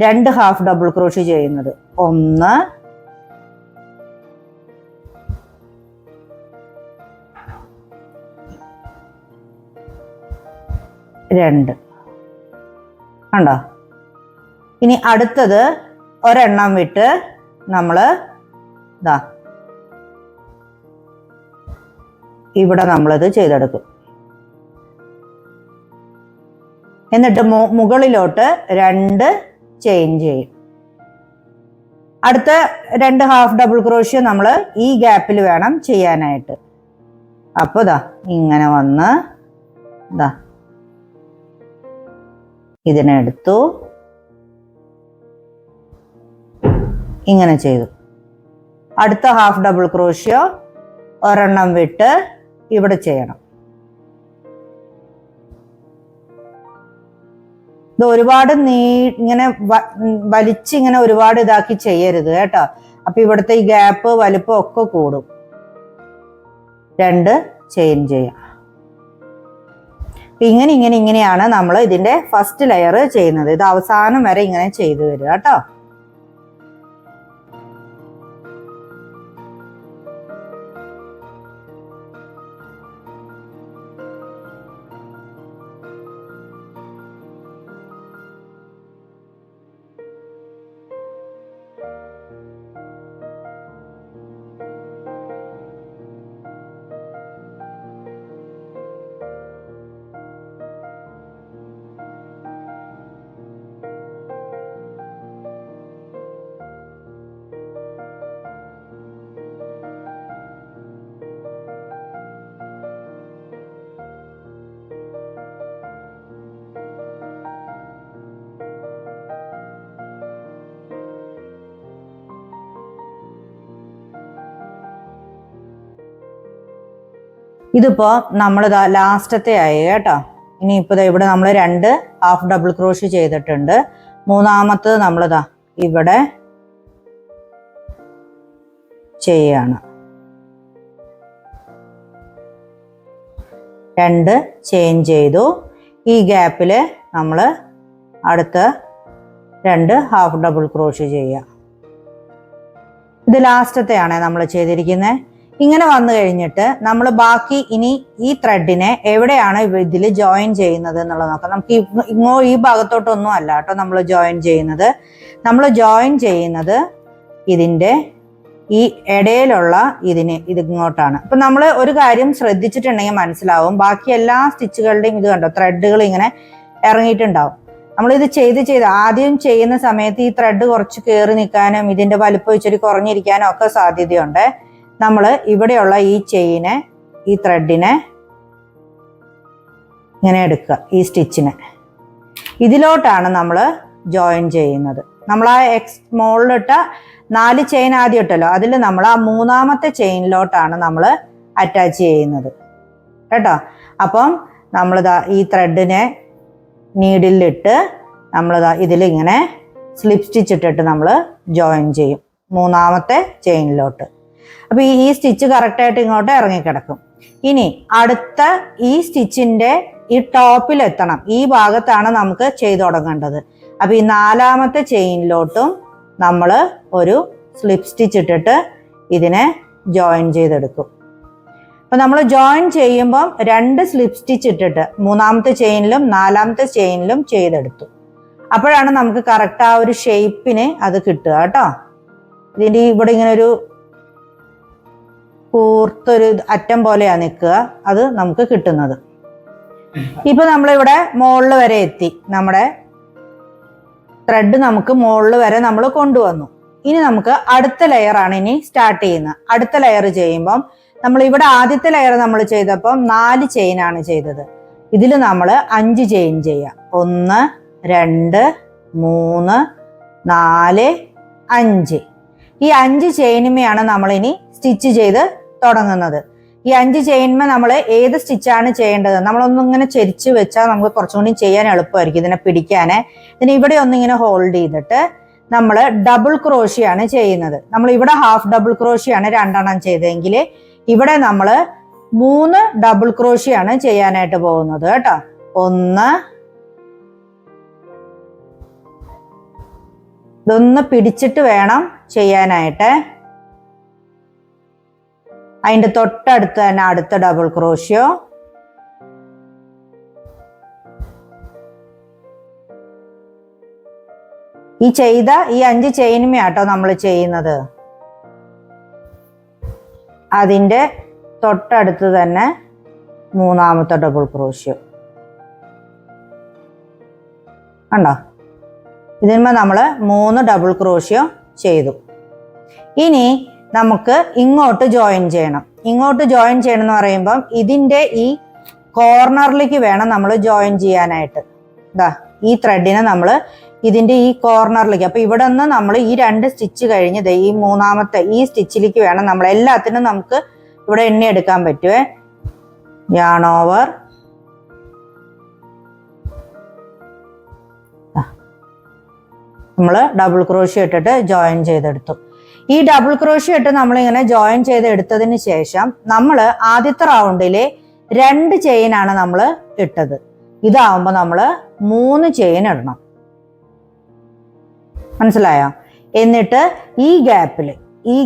2 ഹാഫ് ഡബിൾ ക്രോഷ്യ ചെയ്യുന്നത്. 1 2 കണ്ടോ? ഇനി അടുത്തത് ഒരെണ്ണം വിട്ട് നമ്മള് ഇവിടെ നമ്മളിത് ചെയ്തെടുക്കും. എന്നിട്ട് മുകളിലോട്ട് 2 ചെയിൻ ചെയ്യും. അടുത്ത 2 ഹാഫ് ഡബിൾ ക്രോഷ്യ നമ്മൾ ഈ ഗ്യാപ്പിൽ വേണം ചെയ്യാനായിട്ട്. അപ്പൊ ഇങ്ങനെ വന്ന് ഇതിനെ എടുത്തു, ഇങ്ങനെ ചെയ്തു. അടുത്ത ഹാഫ് ഡബിൾ ക്രോഷ്യ ഒരെണ്ണം വിട്ട് ഇവിടെ ചെയ്യണം. ഇത് ഒരുപാട് ഇങ്ങനെ വലിച്ചിങ്ങനെ ഒരുപാട് ഇതാക്കി ചെയ്യരുത് കേട്ടോ. അപ്പൊ ഇവിടുത്തെ ഈ ഗ്യാപ്പ് വലിപ്പം ഒക്കെ കൂടും. 2 ചെയിൻ ചെയ്യാം. ഇങ്ങനെയാണ് നമ്മൾ ഇതിന്റെ ഫസ്റ്റ് ലെയർ ചെയ്യുന്നത്. ഇത് അവസാനം വരെ ഇങ്ങനെ ചെയ്തു വരിക കേട്ടോ. ഇതിപ്പോ നമ്മൾ ലാസ്റ്റത്തെ ആയി കേട്ടോ. ഇനിയിപ്പോ ഇവിടെ നമ്മൾ 2 ഹാഫ് ഡബിൾ ക്രോഷ്യ ചെയ്തിട്ടുണ്ട്. മൂന്നാമത്തത് നമ്മളിതാ ഇവിടെ ചെയ്യാണ്. 2 ചെയിൻ ചെയ്തു. ഈ ഗ്യാപ്പിൽ നമ്മൾ അടുത്ത 2 ഹാഫ് ഡബിൾ ക്രോഷ്യ ചെയ്യുക. ഇത് ലാസ്റ്റത്തെയാണ് നമ്മൾ ചെയ്തിരിക്കുന്നത്. ഇങ്ങനെ വന്നു കഴിഞ്ഞിട്ട് നമ്മൾ ബാക്കി ഇനി ഈ ത്രെഡിനെ എവിടെയാണ് ഇതിൽ ജോയിൻ ചെയ്യുന്നത് എന്നുള്ളത് നോക്കാം. നമുക്ക് ഈ ഭാഗത്തോട്ടൊന്നും അല്ല കേട്ടോ നമ്മൾ ജോയിൻ ചെയ്യുന്നത്. നമ്മൾ ജോയിൻ ചെയ്യുന്നത് ഇതിൻ്റെ ഈ ഇടയിലുള്ള ഇതിങ്ങോട്ടാണ്. അപ്പൊ നമ്മൾ ഒരു കാര്യം ശ്രദ്ധിച്ചിട്ടുണ്ടെങ്കിൽ മനസ്സിലാവും. ബാക്കി എല്ലാ സ്റ്റിച്ചുകളുടെയും ഇത് കണ്ടോ, ത്രെഡുകൾ ഇങ്ങനെ ഇറങ്ങിയിട്ടുണ്ടാവും. നമ്മളിത് ചെയ്ത് ആദ്യം ചെയ്യുന്ന സമയത്ത് ഈ ത്രെഡ് കുറച്ച് കയറി നിൽക്കാനും ഇതിന്റെ വലുപ്പം ഇച്ചിരി കുറഞ്ഞിരിക്കാനും ഒക്കെ സാധ്യതയുണ്ട്. നമ്മൾ ഇവിടെയുള്ള ഈ ചെയിനെ, ഈ ത്രെഡിനെ ഇങ്ങനെ എടുക്കുക. ഈ സ്റ്റിച്ചിനെ ഇതിലോട്ടാണ് നമ്മൾ ജോയിൻ ചെയ്യുന്നത്. നമ്മൾ ആ മുകളിലിട്ട 4 ചെയിൻ ആദ്യം ഇട്ടല്ലോ, അതിൽ നമ്മൾ ആ മൂന്നാമത്തെ ചെയിനിലോട്ടാണ് നമ്മൾ അറ്റാച്ച് ചെയ്യുന്നത് കേട്ടോ. അപ്പം നമ്മളിതാ ഈ ത്രെഡിനെ നീഡിലിട്ട് നമ്മളിതാ ഇതിലിങ്ങനെ സ്ലിപ്പ് സ്റ്റിച്ച് ഇട്ടിട്ട് നമ്മൾ ജോയിൻ ചെയ്യും മൂന്നാമത്തെ ചെയിനിലോട്ട്. അപ്പൊ ഈ സ്റ്റിച്ച് കറക്റ്റായിട്ട് ഇങ്ങോട്ട് ഇറങ്ങിക്കിടക്കും. ഇനി അടുത്ത ഈ സ്റ്റിച്ചിന്റെ ഈ ടോപ്പിലെത്തണം. ഈ ഭാഗത്താണ് നമുക്ക് ചെയ്തു തുടങ്ങേണ്ടത്. അപ്പൊ ഈ 4ാമത്തെ ചെയിനിലോട്ടും നമ്മൾ ഒരു സ്ലിപ്പ് സ്റ്റിച്ച് ഇട്ടിട്ട് ഇതിനെ ജോയിൻ ചെയ്തെടുക്കും. അപ്പോൾ നമ്മൾ ജോയിൻ ചെയ്യുമ്പം 2 സ്ലിപ്പ് സ്റ്റിച്ച് ഇട്ടിട്ട് 3ാമത്തെ ചെയിനിലും 4ാമത്തെ ചെയിനിലും ചെയ്തെടുത്തു. അപ്പോഴാണ് നമുക്ക് കറക്റ്റ് ആ ഒരു ഷേപ്പിന് അത് കിട്ടുക കേട്ടോ. ഇതിൻ്റെ ഇവിടെ ഇങ്ങനെ ഒരു കൂർത്തൊരു അറ്റം പോലെയാണ് നിൽക്കുക, അത് നമുക്ക് കിട്ടുന്നത്. ഇപ്പൊ നമ്മളിവിടെ മുകളിൽ വരെ എത്തി. നമ്മുടെ ത്രെഡ് നമുക്ക് മുകളിൽ വരെ നമ്മൾ കൊണ്ടുവന്നു. ഇനി നമുക്ക് അടുത്ത ലെയറാണ് ഇനി സ്റ്റാർട്ട് ചെയ്യുന്നത്. അടുത്ത ലെയർ ചെയ്യുമ്പം നമ്മൾ ഇവിടെ ആദ്യത്തെ ലെയർ നമ്മൾ ചെയ്തപ്പം 4 ചെയിനാണ് ചെയ്തത്. ഇതിൽ നമ്മൾ 5 ചെയിൻ ചെയ്യാം. 1 2 3 4 5. ഈ 5 ചെയിനുമെയാണ് നമ്മളിനി സ്റ്റിച്ച് ചെയ്ത് തുടങ്ങുന്നത്. ഈ 5 ചെയിൻമേ നമ്മൾ ഏത് സ്റ്റിച്ചാണ് ചെയ്യേണ്ടത്, നമ്മളൊന്നും ഇങ്ങനെ ചെരിച്ച് വെച്ചാൽ നമുക്ക് കുറച്ചും കൂടി ചെയ്യാൻ എളുപ്പമായിരിക്കും ഇതിനെ പിടിക്കാനേ. ഇതിന് ഇവിടെ ഒന്നിങ്ങനെ ഹോൾഡ് ചെയ്തിട്ട് നമ്മൾ ഡബിൾ ക്രോഷിയാണ് ചെയ്യുന്നത്. നമ്മൾ ഇവിടെ ഹാഫ് ഡബിൾ ക്രോഷിയാണ് 2 ചെയ്തതെങ്കിൽ ഇവിടെ നമ്മൾ 3 ഡബിൾ ക്രോഷിയാണ് ചെയ്യാനായിട്ട് പോകുന്നത് കേട്ടോ. 1 ഇതൊന്ന് പിടിച്ചിട്ട് വേണം ചെയ്യാനായിട്ട്. അതിൻ്റെ തൊട്ടടുത്ത് തന്നെ അടുത്ത ഡബിൾ ക്രോഷ്യോ, ഈ ചെയ്ത ഈ 5 ചെയിനുമേ ആട്ടോ നമ്മൾ ചെയ്യുന്നത്. അതിൻ്റെ തൊട്ടടുത്ത് തന്നെ 3ാമത്തെ ഡബിൾ ക്രോഷ്യോ കണ്ടോ. ഇതിന്മേൽ നമ്മൾ 3 ഡബിൾ ക്രോഷ്യോ ചെയ്തു. ഇനി നമുക്ക് ഇങ്ങോട്ട് ജോയിൻ ചെയ്യണം. ഇങ്ങോട്ട് ജോയിൻ ചെയ്യണം എന്ന് പറയുമ്പം ഇതിൻ്റെ ഈ കോർണറിലേക്ക് വേണം നമ്മൾ ജോയിൻ ചെയ്യാനായിട്ട്. ഇതാ ഈ ത്രെഡിനെ നമ്മൾ ഇതിൻ്റെ ഈ കോർണറിലേക്ക്, അപ്പോൾ ഇവിടെ നിന്ന് നമ്മൾ ഈ 2 സ്റ്റിച്ച് കഴിഞ്ഞ് ഈ 3ാമത്തെ ഈ സ്റ്റിച്ചിലേക്ക് വേണം നമ്മൾ എല്ലാത്തിനും നമുക്ക് ഇവിടെ എണ്ണി എടുക്കാൻ പറ്റുമേ. yarn over, നമ്മൾ ഡബിൾ ക്രോഷ്യോ ഇട്ടിട്ട് ജോയിൻ ചെയ്തെടുത്തു. ഈ ഡബിൾ ക്രോഷ്യോ ഇട്ട് നമ്മളിങ്ങനെ ജോയിൻ ചെയ്തെടുത്തതിന് ശേഷം നമ്മൾ ആദ്യത്തെ റൗണ്ടിൽ 2 ചെയിനാണ് നമ്മൾ ഇട്ടത്. ഇതാവുമ്പോൾ നമ്മൾ 3 ചെയിൻ ഇടണം, മനസ്സിലായോ? എന്നിട്ട് ഈ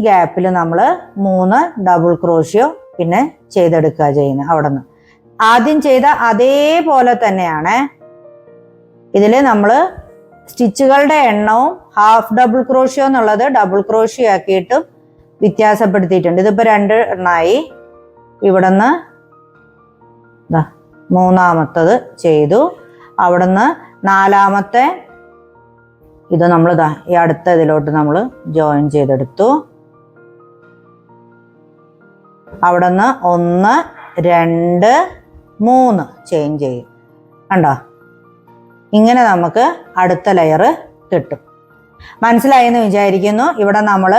ഗ്യാപ്പിൽ നമ്മൾ 3 ഡബിൾ ക്രോഷ്യോ പിന്നെ ചെയ്തെടുക്കുക ചെയ്യുന്നത്. അവിടെ നിന്ന് ആദ്യം ചെയ്ത അതേപോലെ തന്നെയാണ്. ഇതിൽ നമ്മൾ സ്റ്റിച്ചുകളുടെ എണ്ണവും ഹാഫ് ഡബിൾ ക്രോഷ്യോ എന്നുള്ളത് ഡബിൾ ക്രോഷ്യോ ആക്കിയിട്ടും വ്യത്യാസപ്പെടുത്തിയിട്ടുണ്ട്. ഇതിപ്പോൾ 2 എണ്ണമായി. ഇവിടെ നിന്ന് 3ാമത്തത് ചെയ്തു. അവിടെ നിന്ന് 4ാമത്തെ ഇത് നമ്മൾ ഈ അടുത്ത ഇതിലോട്ട് നമ്മൾ ജോയിൻ ചെയ്തെടുത്തു. അവിടെ നിന്ന് 1 2 3 ചെയിൻ ചെയ്യും. കണ്ടോ? ഇങ്ങനെ നമുക്ക് അടുത്ത ലെയർ കിട്ടും. മനസ്സിലായെന്ന് വിചാരിക്കുന്നു. ഇവിടെ നമ്മൾ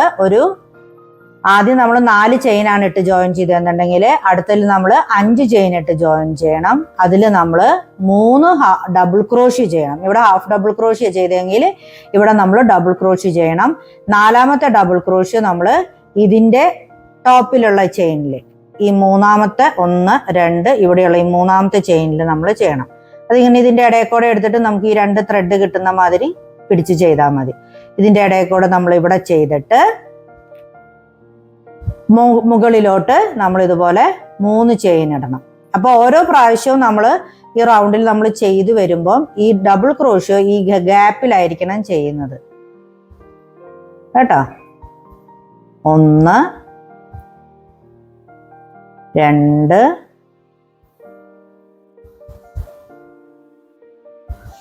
ആദ്യം നമ്മൾ 4 ചെയിനാണ് ഇട്ട് ജോയിൻ ചെയ്തെന്നുണ്ടെങ്കിൽ അടുത്തതിൽ നമ്മൾ 5 ചെയിൻ ഇട്ട് ജോയിൻ ചെയ്യണം. അതിൽ നമ്മൾ 3 ഡബിൾ ക്രോഷ്യോ ചെയ്യണം. ഇവിടെ ഹാഫ് ഡബിൾ ക്രോഷ്യോ ചെയ്തെങ്കിൽ ഇവിടെ നമ്മൾ ഡബിൾ ക്രോഷ്യോ ചെയ്യണം. 4ാമത്തെ ഡബിൾ ക്രോഷ്യോ നമ്മൾ ഇതിൻ്റെ ടോപ്പിലുള്ള ചെയിനിൽ ഈ 3ാമത്തെ 1 2 ഇവിടെയുള്ള ഈ 3ാമത്തെ ചെയിനിൽ നമ്മൾ ചെയ്യണം. അതിങ്ങനെ ഇതിൻ്റെ ഇടയിൽ കൂടെ എടുത്തിട്ട് നമുക്ക് ഈ 2 ത്രെഡ് കിട്ടുന്ന മാതിരി പിടിച്ച് ചെയ്താൽ മതി. ഇതിൻ്റെ ഇടയിൽ കൂടെ നമ്മൾ ഇവിടെ ചെയ്തിട്ട് മുകളിലോട്ട് നമ്മൾ ഇതുപോലെ 3 ചെയിൻ ഇടണം. അപ്പോൾ ഓരോ പ്രാവശ്യവും നമ്മൾ ഈ റൗണ്ടിൽ നമ്മൾ ചെയ്തു വരുമ്പം ഈ ഡബിൾ ക്രോഷ്യോ ഈ ഗ്യാപ്പിലായിരിക്കണം ചെയ്യുന്നത് കേട്ടോ. 1 2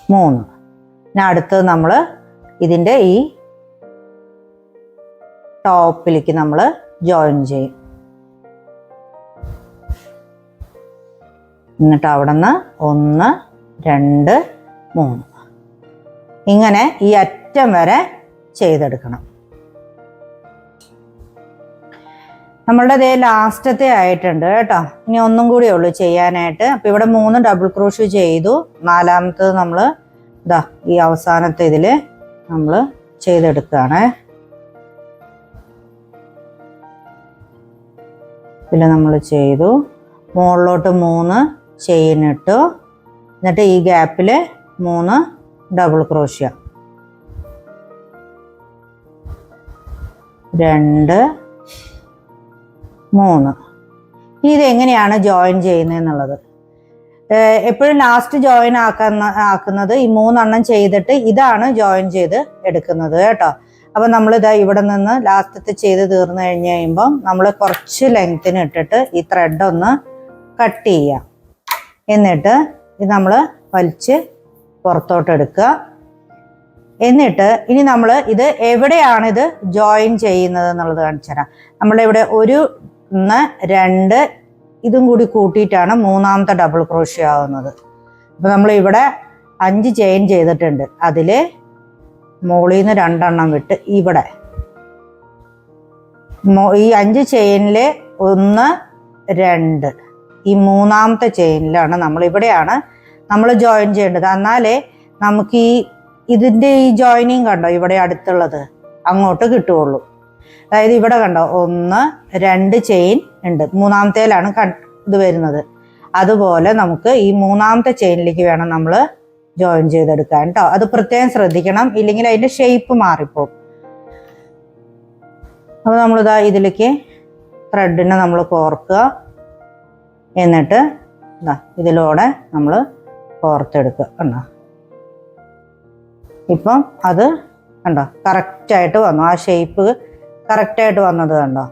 3. ഞാൻ അടുത്തത് നമ്മൾ ഇതിൻ്റെ ഈ ടോപ്പിലേക്ക് നമ്മൾ ജോയിൻ ചെയ്യും. എന്നിട്ട് അവിടെ നിന്ന് 1 2 3 ഇങ്ങനെ ഈ അറ്റം വരെ ചെയ്തെടുക്കണം. നമ്മളുടെ അതേ ലാസ്റ്റത്തെ ആയിട്ടുണ്ട് കേട്ടോ. ഇനി ഒന്നും കൂടിയേ ഉള്ളൂ ചെയ്യാനായിട്ട്. അപ്പം ഇവിടെ 3 ഡബിൾ ക്രോഷ്യോ ചെയ്തു. 4ാമത്തത് നമ്മൾ ഈ അവസാനത്തെ ഇതിൽ നമ്മൾ ചെയ്തെടുക്കുകയാണ്. ഇതിൽ നമ്മൾ ചെയ്തു. മുകളിലോട്ട് 3 ചെയിൻ ഇട്ടു. എന്നിട്ട് ഈ ഗ്യാപ്പിൽ 3 ഡബിൾ ക്രോഷ്യോ. 2 3. ഇതെങ്ങനെയാണ് ജോയിൻ ചെയ്യുന്നതെന്നുള്ളത് എപ്പോഴും ലാസ്റ്റ് ജോയിൻ ആക്കുന്നത് ഈ 3 എണ്ണം ചെയ്തിട്ട് ഇതാണ് ജോയിൻ ചെയ്ത് എടുക്കുന്നത് കേട്ടോ. അപ്പം നമ്മളിതാ ഇവിടെ നിന്ന് ലാസ്റ്റത്തെ ചെയ്ത് തീർന്നു കഴിഞ്ഞ് കഴിയുമ്പം നമ്മൾ കുറച്ച് ലെങ്ത്തിന് ഇട്ടിട്ട് ഈ ത്രെഡ് ഒന്ന് കട്ട് ചെയ്യാം. എന്നിട്ട് ഇത് നമ്മൾ വലിച്ച് പുറത്തോട്ട് എടുക്കുക. എന്നിട്ട് ഇനി നമ്മൾ ഇത് എവിടെയാണ് ഇത് ജോയിൻ ചെയ്യുന്നത് എന്നുള്ളത് കാണിച്ചു തരാം. നമ്മളിവിടെ 1 2 ഇതും കൂടി കൂട്ടിയിട്ടാണ് മൂന്നാമത്തെ ഡബിൾ ക്രോഷ്യ ആവുന്നത്. അപ്പോൾ നമ്മൾ ഇവിടെ 5 ചെയിൻ ചെയ്തിട്ടുണ്ട്. അതിൽ മുകളിൽ നിന്ന് 2 എണ്ണം വിട്ട് ഇവിടെ ഈ 5 ചെയിനിൽ 1 2 ഈ മൂന്നാമത്തെ ചെയിനിലാണ് ഇവിടെയാണ് നമ്മൾ ജോയിൻ ചെയ്യേണ്ടത്. എന്നാലേ നമുക്ക് ഇതിൻ്റെ ഈ ജോയിനിങ് കണ്ടോ ഇവിടെ അടുത്തുള്ളത് അങ്ങോട്ട് കിട്ടുകയുള്ളൂ. അതായത് ഇവിടെ കണ്ടോ 1 2 ചെയിൻ ഉണ്ട്, മൂന്നാമത്തേലാണ് ഇത് വരുന്നത്. അതുപോലെ നമുക്ക് ഈ മൂന്നാമത്തെ ചെയിനിലേക്ക് വേണം നമ്മൾ ജോയിൻ ചെയ്തെടുക്കാൻ കേട്ടോ. അത് പ്രത്യേകം ശ്രദ്ധിക്കണം, ഇല്ലെങ്കിൽ അതിൻ്റെ ഷേപ്പ് മാറിപ്പോകും. അപ്പോൾ നമ്മളിതാ ഇതിലേക്ക് ത്രെഡിനെ നമ്മൾ കോർക്കുക. എന്നിട്ട് ഇതിലൂടെ നമ്മൾ കോർത്തെടുക്കുക. കണ്ടോ ഇപ്പം അത് കണ്ടോ കറക്റ്റായിട്ട് വന്നു, ആ ഷേപ്പ് കറക്റ്റായിട്ട് വന്നത് കണ്ടോ.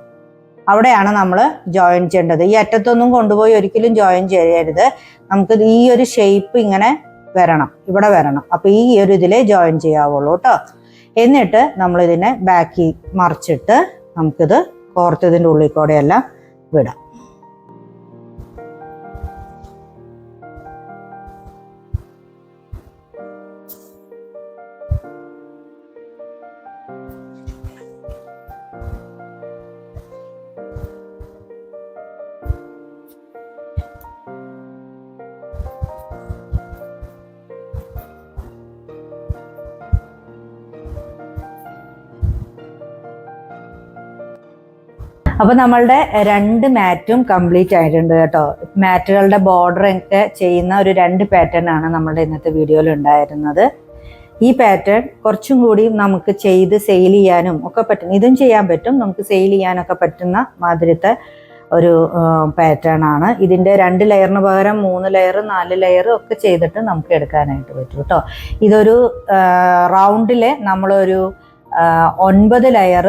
അവിടെയാണ് നമ്മൾ ജോയിൻ ചെയ്യേണ്ടത്. ഈ അറ്റത്തൊന്നും കൊണ്ടുപോയി ഒരിക്കലും ജോയിൻ ചെയ്യരുത്. നമുക്ക് ഈ ഒരു ഷേപ്പ് ഇങ്ങനെ വരണം, ഇവിടെ വരണം. അപ്പോൾ ഈ ഒരു ഇതിലേ ജോയിൻ ചെയ്യാവുള്ളൂ കേട്ടോ. എന്നിട്ട് നമ്മളിതിനെ ബാക്കി മറിച്ചിട്ട് നമുക്കിത് കോർത്തതിൻ്റെ ഉള്ളിൽ കൂടെയെല്ലാം വിടാം. അപ്പോൾ നമ്മളുടെ 2 മാറ്റും കംപ്ലീറ്റ് ആയിട്ടുണ്ട് കേട്ടോ. മാറ്റുകളുടെ ബോർഡർ ഒക്കെ ചെയ്യുന്ന ഒരു 2 പാറ്റേൺ ആണ് നമ്മളുടെ ഇന്നത്തെ വീഡിയോയിൽ ഉണ്ടായിരുന്നത്. ഈ പാറ്റേൺ കുറച്ചും കൂടി നമുക്ക് ചെയ്ത് സെയിൽ ചെയ്യാനും ഒക്കെ പറ്റും. ഇതും ചെയ്യാൻ പറ്റും, നമുക്ക് സെയിൽ ചെയ്യാനൊക്കെ പറ്റുന്ന മാതിരത്തെ ഒരു പാറ്റേൺ ആണ്. ഇതിൻ്റെ 2 ലെയറിന് പകരം 3 ലെയർ 4 ലെയർ ഒക്കെ ചെയ്തിട്ട് നമുക്ക് എടുക്കാനായിട്ട് പറ്റും കേട്ടോ. ഇതൊരു റൗണ്ടിൽ നമ്മളൊരു 9 ലെയർ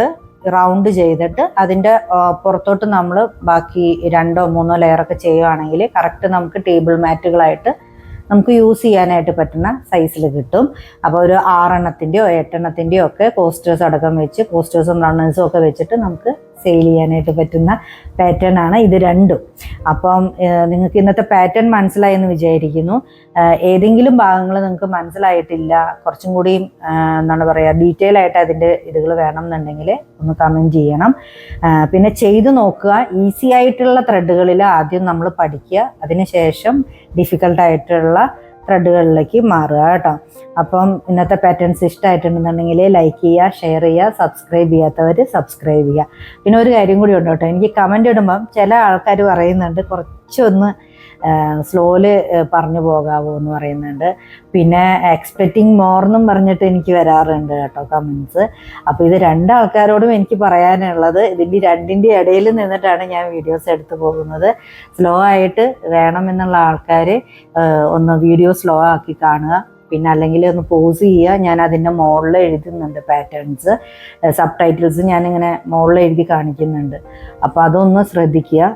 റൗണ്ട് ചെയ്തിട്ട് അതിൻ്റെ പുറത്തോട്ട് നമ്മൾ ബാക്കി 2 3 ലെയറൊക്കെ ചെയ്യുകയാണെങ്കിൽ കറക്റ്റ് നമുക്ക് ടേബിൾ മാറ്റുകളായിട്ട് നമുക്ക് യൂസ് ചെയ്യാനായിട്ട് പറ്റുന്ന സൈസിൽ കിട്ടും. അപ്പോൾ ഒരു 6 എണ്ണത്തിൻ്റെയോ 8 എണ്ണത്തിൻ്റെയോ ഒക്കെ കോസ്റ്റേഴ്സ് അടക്കം വെച്ച് കോസ്റ്റേഴ്സും റണ്ണേഴ്സും ഒക്കെ വെച്ചിട്ട് നമുക്ക് സെയിൽ ചെയ്യാനായിട്ട് പറ്റുന്ന പാറ്റേൺ ആണ് ഇത് രണ്ടും. അപ്പം നിങ്ങൾക്ക് ഇന്നത്തെ പാറ്റേൺ മനസ്സിലായി എന്ന് വിചാരിക്കുന്നു. ഏതെങ്കിലും ഭാഗങ്ങൾ നിങ്ങൾക്ക് മനസ്സിലായിട്ടില്ല, കുറച്ചും കൂടി എന്താണ് പറയുക ഡീറ്റെയിൽ ആയിട്ട് അതിൻ്റെ ഇതുകൾ വേണം എന്നുണ്ടെങ്കിൽ ഒന്ന് കമൻറ്റ് ചെയ്യണം. പിന്നെ ചെയ്തു നോക്കുക. ഈസി ആയിട്ടുള്ള ത്രെഡുകളിൽ ആദ്യം നമ്മൾ പഠിക്കുക, അതിനുശേഷം ഡിഫിക്കൽട്ടായിട്ടുള്ള ത്രെഡുകളിലേക്ക് മാറുക കേട്ടോ. അപ്പം ഇന്നത്തെ പാറ്റേൺസ് ഇഷ്ടമായിട്ടുണ്ടെന്നുണ്ടെങ്കിൽ ലൈക്ക് ചെയ്യുക, ഷെയർ ചെയ്യുക, സബ്സ്ക്രൈബ് ചെയ്യാത്തവർ സബ്സ്ക്രൈബ് ചെയ്യുക. പിന്നെ ഒരു കാര്യം കൂടി ഉണ്ട് കേട്ടോ, എനിക്ക് കമൻ്റ് ഇടുമ്പം ചില ആൾക്കാർ പറയുന്നുണ്ട് കുറച്ചൊന്ന് സ്ലോയിൽ പറഞ്ഞു പോകാവോ എന്ന് പറയുന്നുണ്ട്. പിന്നെ എക്സ്പെക്റ്റിംഗ് മോർന്നും പറഞ്ഞിട്ട് എനിക്ക് വരാറുണ്ട് കേട്ടോ കമൻസ്. അപ്പോൾ ഇത് 2 ആൾക്കാരോടും എനിക്ക് പറയാനുള്ളത്, ഇതിൻ്റെ 2ൻ്റെ ഇടയിൽ നിന്നിട്ടാണ് ഞാൻ വീഡിയോസ് എടുത്തു പോകുന്നത്. സ്ലോ ആയിട്ട് വേണമെന്നുള്ള ആൾക്കാർ ഒന്ന് വീഡിയോ സ്ലോ ആക്കി കാണുക, പിന്നെ അല്ലെങ്കിൽ ഒന്ന് പോസ് ചെയ്യുക. ഞാൻ അതിൻ്റെ മുകളിൽ എഴുതുന്നുണ്ട് പാറ്റേൺസ്, സബ് ടൈറ്റിൽസ് ഞാനിങ്ങനെ മുകളിൽ എഴുതി കാണിക്കുന്നുണ്ട്. അപ്പോൾ അതൊന്ന് ശ്രദ്ധിക്കുക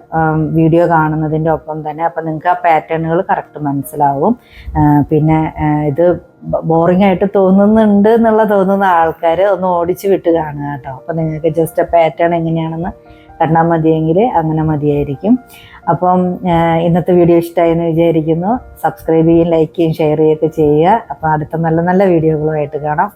വീഡിയോ കാണുന്നതിൻ്റെ ഒപ്പം തന്നെ. അപ്പോൾ നിങ്ങൾക്ക് ആ പാറ്റേണുകൾ കറക്റ്റ് മനസ്സിലാവും. പിന്നെ ഇത് ബോറിംഗ് ആയിട്ട് തോന്നുന്നുണ്ട് തോന്നുന്ന ആൾക്കാർ ഒന്ന് ഓടിച്ച് വിട്ട് കാണുക കേട്ടോ. അപ്പോൾ നിങ്ങൾക്ക് ജസ്റ്റ് ആ പാറ്റേൺ എങ്ങനെയാണെന്ന് കണ്ടാൽ മതിയെങ്കിൽ അങ്ങനെ മതിയായിരിക്കും. അപ്പം ഇന്നത്തെ വീഡിയോ ഇഷ്ടമായെന്ന് വിചാരിക്കുന്നു. സബ്സ്ക്രൈബ് ചെയ്യുകയും ലൈക്ക് ചെയ്യുകയും ഷെയർ ചെയ്യുകയൊക്കെ ചെയ്യുക. അപ്പോൾ അടുത്ത നല്ല നല്ല വീഡിയോകളുമായിട്ട് കാണാം.